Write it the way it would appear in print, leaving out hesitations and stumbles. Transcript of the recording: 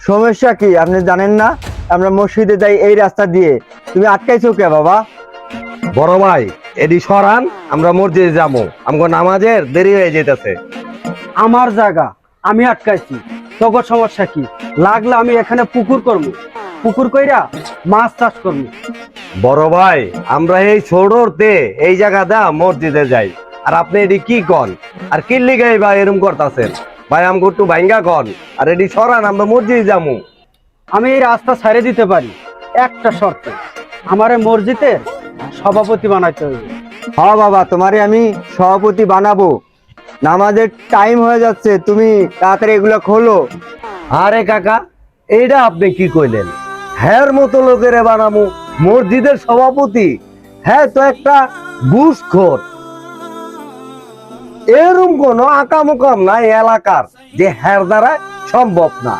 সমস্যা কি আপনি জানেন না? আমরা মসজিদে যাই এই রাস্তা দিয়ে, তুমি আটকাইছো কে বাবা? বড় ভাই, এডি সরান, আমরা মসজিদে যাবো, আমগো নামাজের দেরি হয়ে যেতেছে। আমার জায়গা, আমি আটকাইছি। তোর সমস্যা কি? লাগলে আমি এখানে পুকুর করবো, পুকুর কইরা মাছ চাষ করবো। বড় ভাই, আমরা এই ছোড়তে এই জায়গা দা মসজিদে যাই, আর আপনি এডি কি কন? আর কি লিগাই ভাই এরম করতাছেন? ভাই আমগো একটু ভাঙ্গা কন, আর এডি সরান, আমরা মসজিদে যাবো। আমি এই রাস্তা ছাড়ে দিতে পারি একটা শর্তে, আমার এই মসজিদের সভাপতি বানাইতে হবে। হ্যাঁ বাবা, তোমারে আমি সভাপতি বানাবো। নামাজের টাইম হয়ে যাচ্ছে, তুমি তাড়াতাড়ি এগুলো খোলো। আরে কাকা, এইটা আপনি কি কইলেন? হ্যার মতো লোকের বানামু মসজিদের সভাপতি? হ্যাঁ তো একটা ঘুষখোর। এরম কোন আকাম উকাম নাই এলাকার যে হ্যার দ্বারা সম্ভব না।